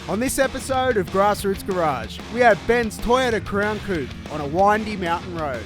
On this episode of Grassroots Garage, we have Ben's Toyota Crown Coupe on a windy mountain road.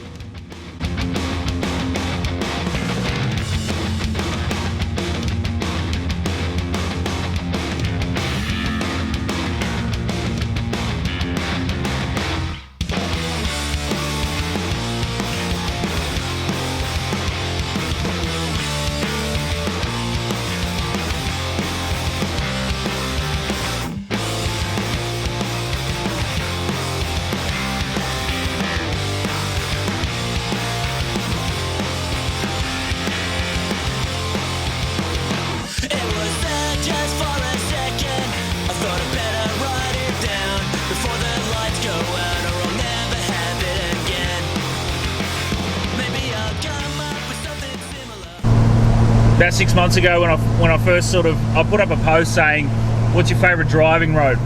About 6 months ago, when I first I put up a post saying, "What's your favourite driving road?"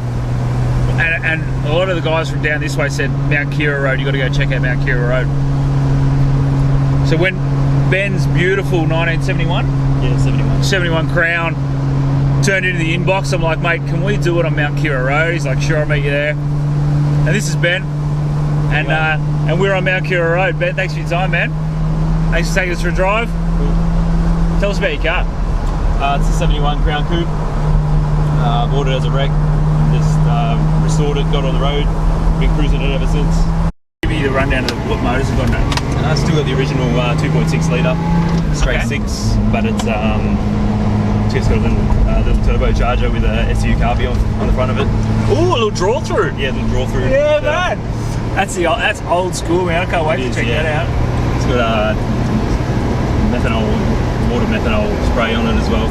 And a lot of the guys from down this way said Mount Kira Road. You got to go check out Mount Kira Road. So when Ben's beautiful 1971, 71 Crown turned into the inbox, I'm like, "Mate, can we do it on Mount Kira Road?" He's like, "Sure, I'll meet you there." And this is Ben, and we're on Mount Kira Road. Ben, thanks for your time, man. Thanks for taking us for a drive. Tell us about your car. It's a 71 Crown Coupe. Bought it as a wreck. Just restored it, got it on the road. Been cruising it ever since. Give me the rundown of what motors have got in it. I still got the original 2.6 litre, straight 6, but it's just got a little turbocharger with a SU carby on the front of it. Ooh, a little draw through. Yeah, a little draw through. Yeah, man. That's old school, man. I can't wait to check that out. It's got water methanol spray on it as well.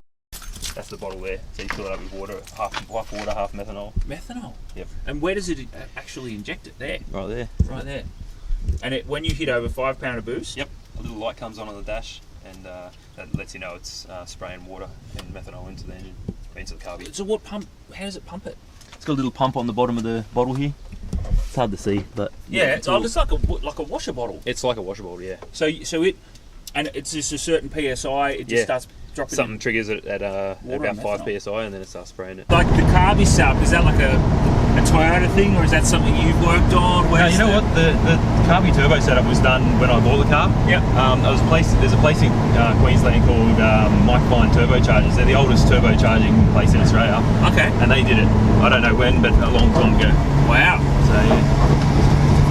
That's the bottle there. So you fill it up with water, half water, half methanol. Methanol? Yep. And where does it actually inject it? There? Right there. Right there. And when you hit over 5 pound of boost? Yep. A little light comes on the dash and that lets you know it's spraying water and methanol into the engine, into the carby. So what pump, how does it pump it? It's got a little pump on the bottom of the bottle here. It's hard to see, but... Yeah, it's like a washer bottle. It's like a washer bottle, yeah. So it's just a certain PSI, it just starts dropping. Something triggers it at about 5 methanol. PSI and then it starts spraying it. Like the carby sub, is that like a Toyota thing, or is that something you've worked on? No, you know what? The carby turbo setup was done when I bought the car. Yep. There's a place in Queensland called Mike Fine Turbochargers. They're the oldest turbocharging place in Australia. Okay. And they did it. I don't know when, but a long time ago. Wow. So yeah.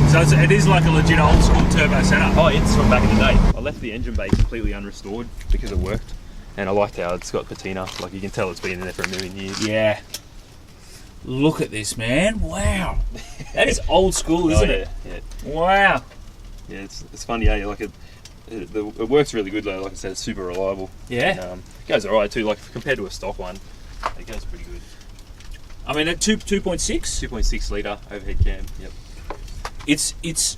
So it is like a legit old school turbo setup. Oh, it's from back in the day. I left the engine bay completely unrestored because it worked, and I liked how it's got patina. Like you can tell it's been in there for a million years. Yeah. Look at this, man! Wow, that is old school, isn't it? Yeah. Wow. Yeah, it's funny, yeah. Like it works really good though. Like I said, it's super reliable. Yeah. And, it goes alright too. Like compared to a stock one, it goes pretty good. I mean, at 2.6. 2.6 litre overhead cam. Yep. It's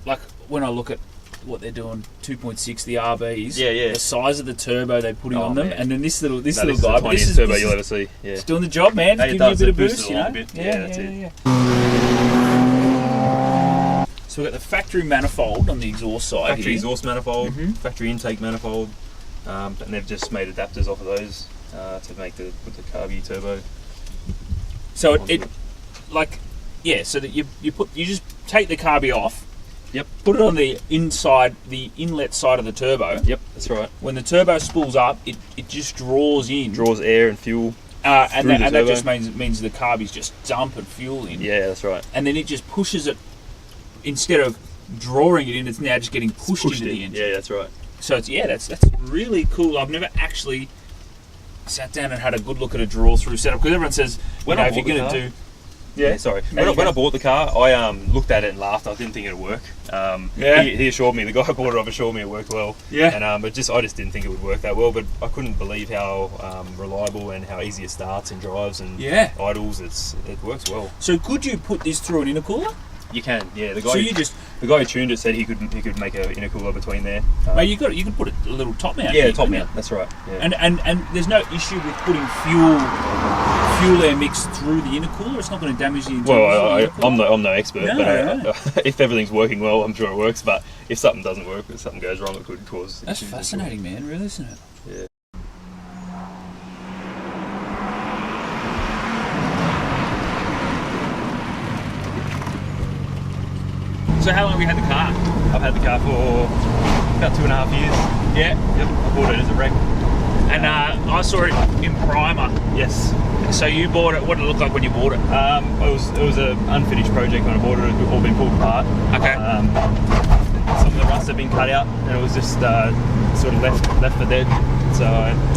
like when I look at what they're doing, 2.6 the RBs. Yeah. The size of the turbo they're putting on them, man. and then this little guy. Is the tiniest turbo you'll ever see. Yeah. It's doing the job, man. Hey, It's giving you a bit of boosts boost, it a little bit. Yeah, that's it. So we've got the factory manifold on the exhaust side. Factory exhaust manifold, Mhm. factory intake manifold, and they've just made adapters off of those to make put the carby turbo. So so that you just take the carby off. Yep. Put it on the inlet side of the turbo. Yep, that's right. When the turbo spools up, it just draws in. Draws air and fuel. And that turbo. just means the carby's just dumping fuel in. Yeah, that's right. And then it just pushes it, instead of drawing it in, it's now just getting pushed into the engine. Yeah, that's right. So that's really cool. I've never actually sat down and had a good look at a draw-through setup, because everyone says, if you're going to do... Yeah, sorry. When I bought the car, I looked at it and laughed. I didn't think it'd work. He assured me, the guy I bought it off assured me it worked well. Yeah. And I just didn't think it would work that well. But I couldn't believe how reliable and how easy it starts and drives and idles. It works well. So could you put this through an intercooler? You can, yeah. The guy who tuned it said he could make an intercooler between there. You could put a little top mount. Yeah, top mount. That's right. Yeah. And there's no issue with putting fuel air mix through the intercooler. It's not going to damage the internal. Well, I'm no expert, No. if everything's working well, I'm sure it works. But if something doesn't work, if something goes wrong, it could cause. That's fascinating, man. Really, isn't it? Yeah. So how long have you had the car? I've had the car for about 2.5 years. Yeah. Yep, I bought it as a wreck. And I saw it in primer. Yes. So you bought it. What did it look like when you bought it? It was an unfinished project when I bought it. It had all been pulled apart. Okay. Some of the rust had been cut out, and it was just sort of left for dead. So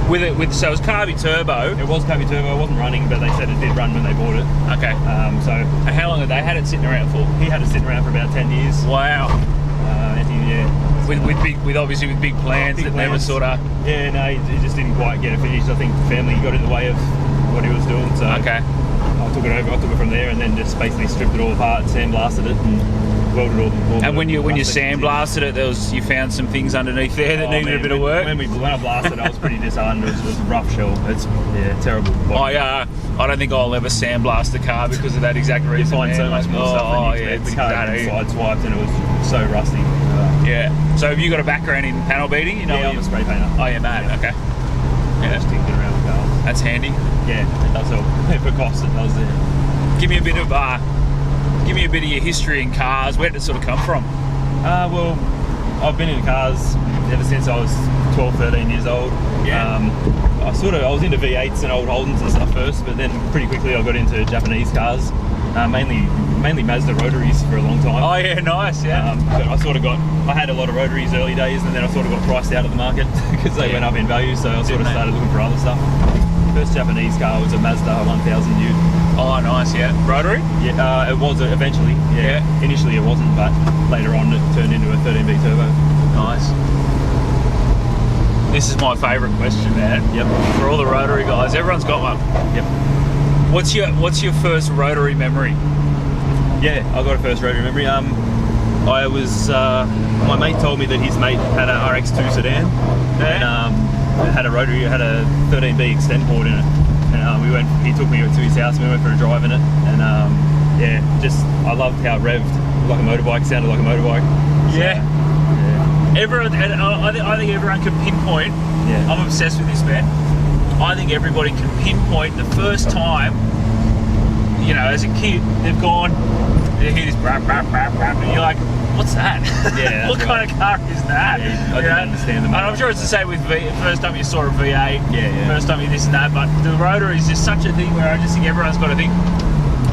So it was carby turbo. it was Cubby Turbo. It wasn't running, but they said it did run when they bought it. Okay. So And how long had they had it sitting around for? he had it sitting around for about 10 years. Wow. And With obviously with big plans Big that never plans. sort of. yeah, no, he just didn't quite get it finished. I think family got in the way of what he was doing. So Okay. I took it over. I took it from there, and then just basically stripped it all apart, sandblasted it, and welded all And when you rust sandblasted it, you found some things underneath there that needed a bit of work. When I blasted, I was pretty disheartened. It was a rough shell. It's terrible. I don't think I'll ever sandblast the car because of that exact You reason. find so man. much more stuff than you yeah, expect. it's The car had been side swiped, and it was so rusty. yeah. So have you got a background in panel beating? You know, Yeah, I'm a spray painter. Oh, yeah, mate. Yeah. Okay. Yeah, just tinkering around the cars. That's handy. Yeah, it does help. For costs, it does. Give me a bit of your history in cars. Where did it sort of come from? Well, I've been in cars ever since I was 12, 13 years old. Yeah. I was into V8s and old Holdens and stuff first, but then pretty quickly I got into Japanese cars, mainly Mazda rotaries for a long time. Oh yeah, nice. Yeah. But I had a lot of rotaries early days, and then I sort of got priced out of the market because they went up in value, so I sort of started looking for other stuff. First Japanese car was a Mazda 1000 U. Oh, nice. Yeah. Rotary. Yeah, it was eventually. Yeah. Initially it wasn't, but later on it turned into a 13B turbo. Nice. This is my favourite question, man. Yep. For all the rotary guys, everyone's got one. Yep. What's your first rotary memory? Yeah, I got a first rotary memory. I was my mate told me that his mate had a RX2 sedan and it had a rotary, it had a 13B extend port in it. And he took me to his house and we went for a drive in it. And I loved how it revved like a motorbike, sounded like a motorbike. Yeah. Everyone, and I think everyone can pinpoint. Yeah. I'm obsessed with this, man. I think everybody can pinpoint the first time, you know, as a kid, they've gone, they hear this brap, brap, brap, brap, and you're like, what's that? Yeah, what kind of car is that? Yeah, I didn't understand them. And I'm sure it's the same with first time you saw a V8, Yeah. first time you this and that, but the rotary is just such a thing where I just think everyone's got to think,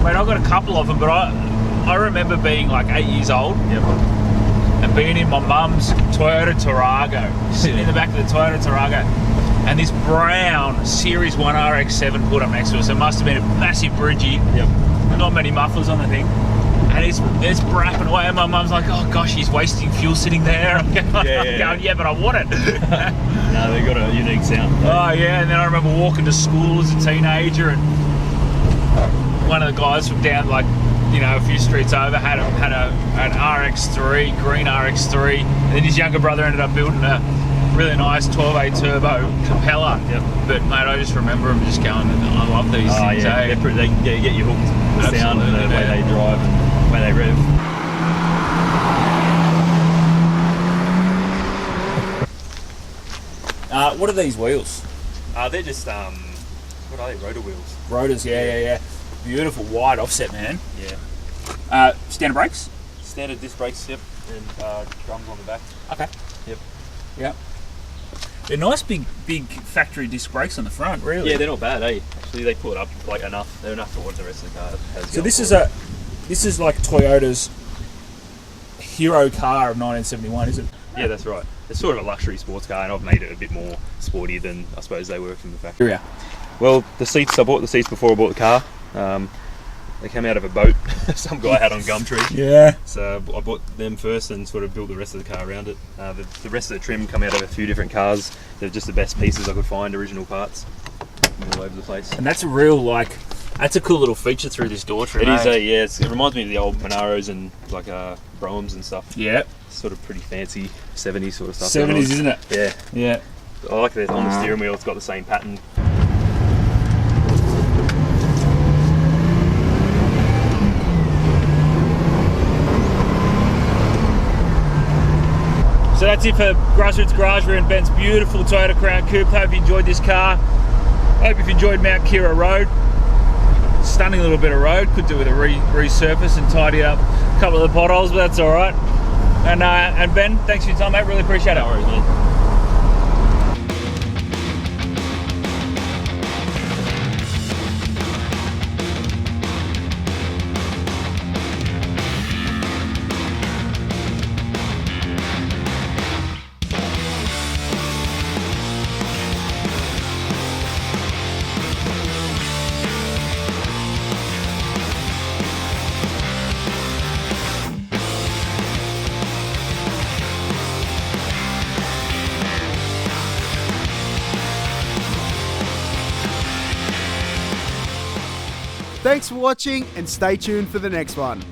mate, I've got a couple of them, but I remember being like 8 years old. Yep. And being in my mum's Toyota Tarago, sitting in the back of the Toyota Tarago, and this brown Series 1 RX-7 put up next to us. It must have been a massive bridgie. Yep. Not many mufflers on the thing. And it's brapping away, and my mum's like, oh gosh, he's wasting fuel sitting there. I'm going, yeah, but I want it. No, they got a unique sound. Oh yeah, and then I remember walking to school as a teenager, and one of the guys from down, like, you know, a few streets over had an RX-3, green RX-3, and then his younger brother ended up building a really nice 12A turbo Capella. Yep. But mate, I just remember him just going, I love these things. Yeah, eh? they get you hooked. The sound and the way they drive and the way they rev. What are these wheels? They're just what are they? Rotor wheels. Rotors, yeah. Beautiful wide offset, man. Yeah. Standard brakes? Standard disc brakes. Yep. And drums on the back. Okay. Yep. Yep. They're nice big factory disc brakes on the front, really. Yeah, they're not bad, eh? Actually, they pull it up like enough. They're enough for what the rest of the car has. So this is like Toyota's hero car of 1971, is it? Yeah, that's right. It's sort of a luxury sports car, and I've made it a bit more sporty than I suppose they were from the factory. Yeah. Well, the seats, I bought the seats before I bought the car. They came out of a boat some guy had on Gumtree. Yeah. So I bought them first and sort of built the rest of the car around it. The rest of the trim come out of a few different cars. They're just the best pieces I could find, original parts, all over the place. And that's a real, that's a cool little feature through this door trim. It is, it reminds me of the old Monaros and like Brohams and stuff. Yeah. Sort of pretty fancy 70s sort of stuff. 70s, isn't it? Yeah. Yeah. I like that on the steering wheel, it's got the same pattern. So that's it for Grassroots Garage. We're in Ben's beautiful Toyota Crown Coupe. Hope you enjoyed this car. Hope you've enjoyed Mount Kira Road. stunning little bit of road. Could do with a resurface and tidy up a couple of the potholes, but that's all right. And Ben, thanks for your time, mate. Really appreciate it. No worries, man. Thanks for watching and stay tuned for the next one.